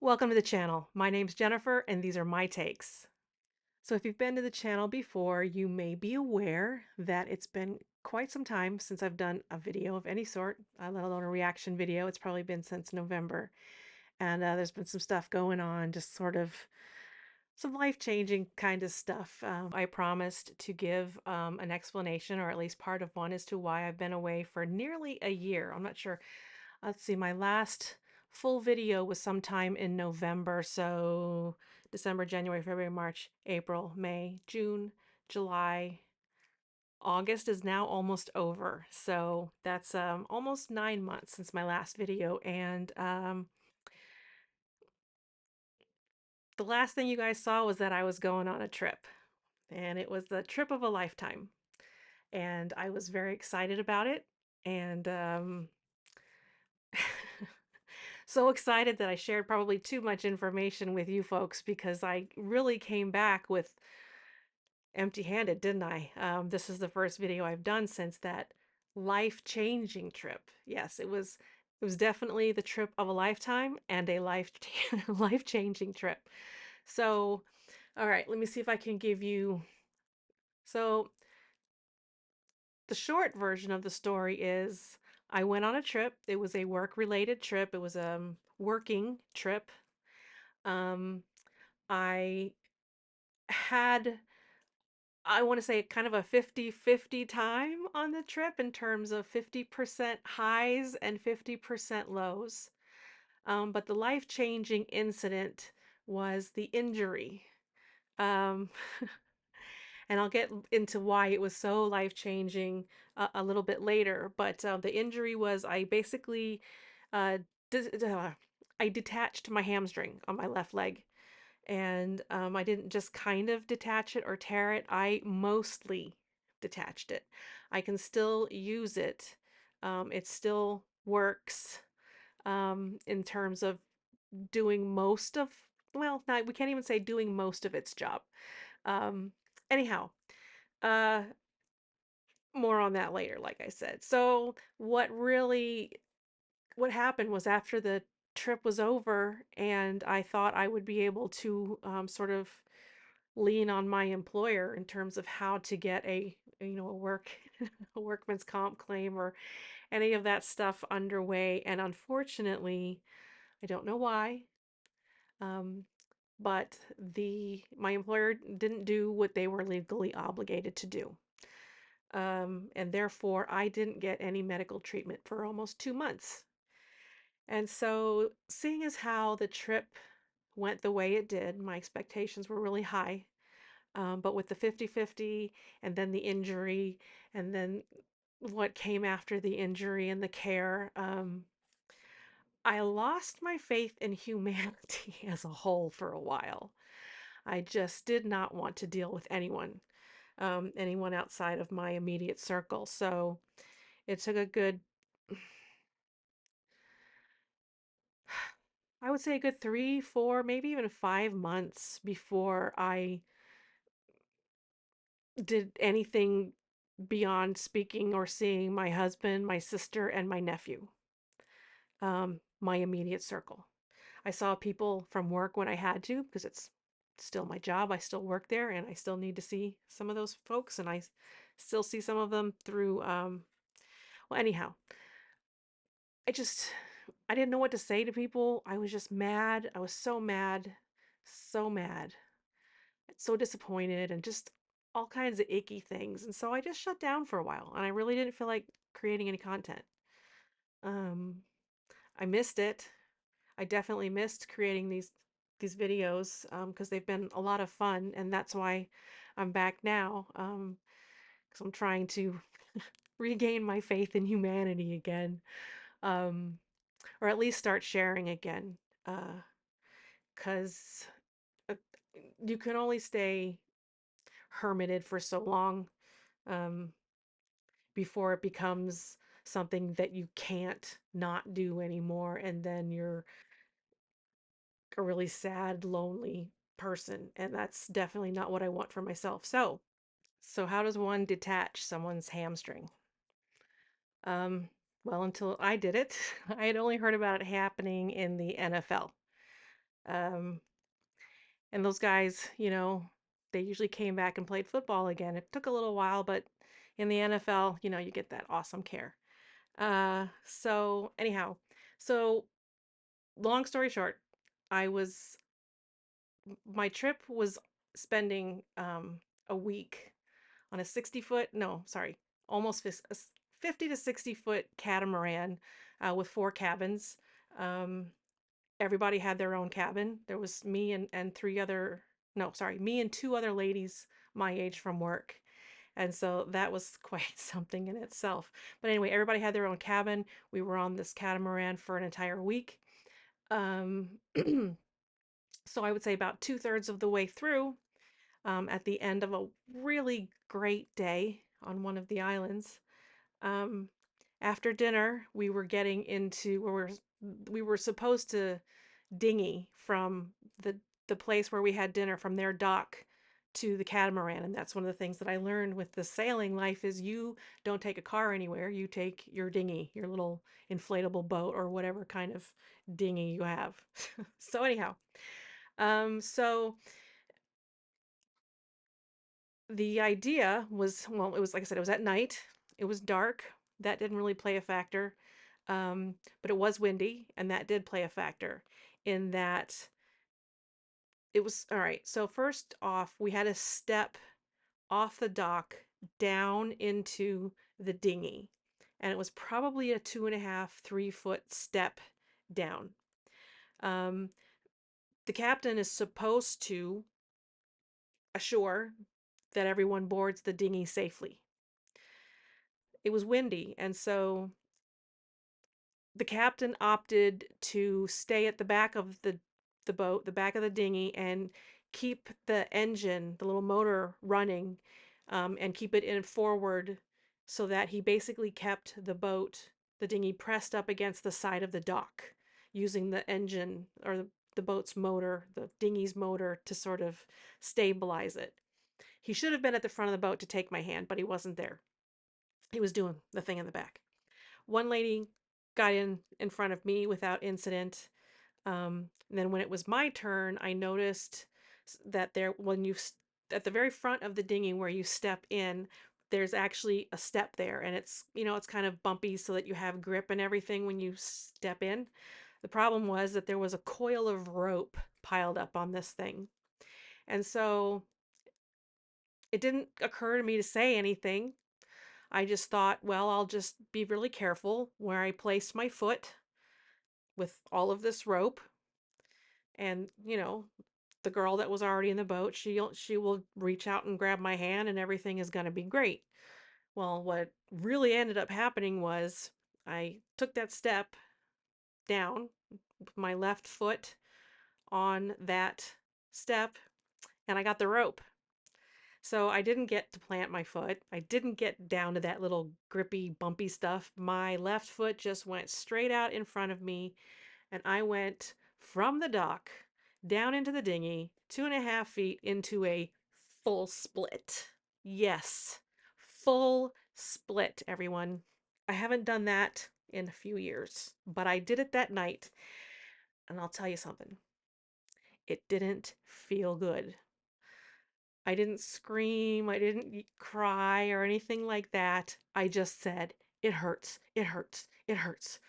Welcome to the channel. My name's Jennifer, and these are my takes. So, if you've been to the channel before, you may be aware that it's been quite some time since I've done a video of any sort, let alone a reaction video. It's probably been since November. And there's been some stuff going on, just sort of some life changing kind of stuff. I promised to give an explanation, or at least part of one, as to why I've been away for nearly a year. I'm not sure. Let's see, my last full video was sometime in November, so December, January, February, March, April, May, June, July, August is now almost over. So that's almost 9 months since my last video. And the last thing you guys saw was that I was going on a trip, and it was the trip of a lifetime. And I was very excited about it. And so excited that I shared probably too much information with you folks because I really came back with empty-handed, didn't I? This is the first video I've done since that life-changing trip. Yes, it was definitely the trip of a lifetime and a life-changing trip. So, all right, let me see if I can give you. So, the short version of the story is I went on a trip. It was a work-related trip. It was a working trip. Um, I had, I want to say, kind of a 50-50 time on the trip in terms of 50% highs and 50% lows. But the life-changing incident was the injury. Um, and I'll get into why it was so life-changing a little bit later. But the injury was I basically, uh, I detached my hamstring on my left leg. And I didn't just kind of detach it or tear it, I mostly detached it. I can still use it. It still works in terms of doing most of, well, not, we can't even say doing most of its job. Um, anyhow, uh, more on that later, like I said. So, what happened was after the trip was over and I thought I would be able to sort of lean on my employer in terms of how to get a work a workman's comp claim or any of that stuff underway. And unfortunately, I don't know why, um, but the my employer didn't do what they were legally obligated to do. And therefore I didn't get any medical treatment for almost 2 months. And so, seeing as how the trip went the way it did, my expectations were really high. But with the 50-50 and then the injury and then what came after the injury and the care, I lost my faith in humanity as a whole for a while. I just did not want to deal with anyone outside of my immediate circle. So it took a good, I would say a good 3, 4, maybe even 5 months before I did anything beyond speaking or seeing my husband, my sister, and my nephew, my immediate circle. I saw people from work when I had to because it's still my job. I still work there and I still need to see some of those folks, and I still see some of them through, well, anyhow, I just, I didn't know what to say to people. I was just mad. I was so mad, so mad, so disappointed, and just all kinds of icky things. And so I just shut down for a while and I really didn't feel like creating any content. Um, I missed it. I definitely missed creating these videos because they've been a lot of fun, and that's why I'm back now because I'm trying to regain my faith in humanity again, um, or at least start sharing again. Because you can only stay hermited for so long um, before it becomes something that you can't not do anymore, and then you're a really sad, lonely person, and that's definitely not what I want for myself. So how does one detach someone's hamstring? Um, well, until I did it, I had only heard about it happening in the NFL. Um, and those guys, they usually came back and played football again. It took a little while, but in the NFL, you get that awesome care. So anyhow, so long story short, I was my trip was spending a week on a 60-foot, no, sorry, almost 50 to 60-foot catamaran with four cabins. Um, Everybody had their own cabin. There was me and three other, no, sorry, me and two other ladies my age from work. And so that was quite something in itself. But anyway, everybody had their own cabin. We were on this catamaran for an entire week. Um, so I would say about 2/3 of the way through, at the end of a really great day on one of the islands. Um, After dinner, we were getting into where we were supposed to dinghy from the the place where we had dinner from their dock to the catamaran, and that's one of the things that I learned with the sailing life is you don't take a car anywhere, you take your dinghy, your little inflatable boat or whatever kind of dinghy you have. So anyhow, so the idea was, well, it was like I said, it was at night. It was dark. That didn't really play a factor. But it was windy, and that did play a factor in that it was all right. So first off, we had a step off the dock down into the dinghy, and it was probably a 2.5, 3 foot step down. Um, the captain is supposed to assure that everyone boards the dinghy safely. It was windy, and so the captain opted to stay at the back of the boat, the back of the dinghy, and keep the engine, the little motor running, and keep it in forward so that he basically kept the boat, the dinghy, pressed up against the side of the dock, using the engine or the boat's motor, the dinghy's motor, to sort of stabilize it. He should have been at the front of the boat to take my hand, but he wasn't there. He was doing the thing in the back. One lady got in front of me without incident. And then when it was my turn, I noticed that at the very front of the dinghy where you step in, there's actually a step there, and it's kind of bumpy so that you have grip and everything when you step in. The problem was that there was a coil of rope piled up on this thing. And so it didn't occur to me to say anything. I just thought, well, I'll just be really careful where I place my foot with all of this rope. And, the girl that was already in the boat, she will reach out and grab my hand and everything is going to be great. Well, what really ended up happening was I took that step down with my left foot on that step and I got the rope. So I didn't get to plant my foot. I didn't get down to that little grippy, bumpy stuff. My left foot just went straight out in front of me, and I went from the dock down into the dinghy, 2.5 feet into a full split. Yes, full split, everyone. I haven't done that in a few years, but I did it that night, and I'll tell you something. It didn't feel good. I didn't scream, I didn't cry or anything like that. I just said, it hurts, it hurts, it hurts.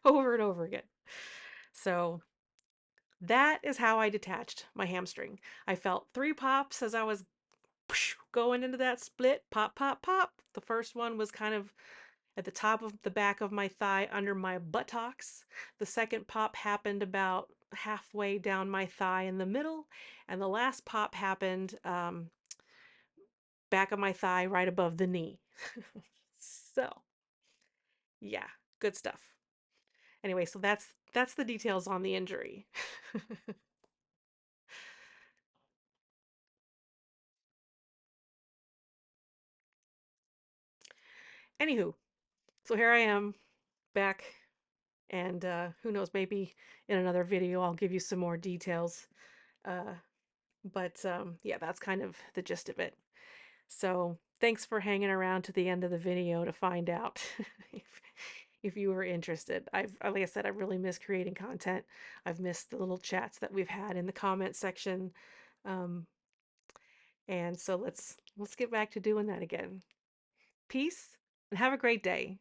Over and over again. So that is how I detached my hamstring. I felt three pops as I was going into that split. Pop, pop, pop. The first one was kind of at the top of the back of my thigh under my buttocks. The second pop happened about halfway down my thigh in the middle. And the last pop happened back of my thigh right above the knee. So, yeah, good stuff. Anyway, so that's the details on the injury. Anywho, so here I am back, and who knows, maybe in another video I'll give you some more details. Uh, but yeah, that's kind of the gist of it. So thanks for hanging around to the end of the video to find out if, if you were interested. Like I said, I've really missed creating content. I've missed the little chats that we've had in the comment section. Um, and so let's get back to doing that again. Peace and have a great day.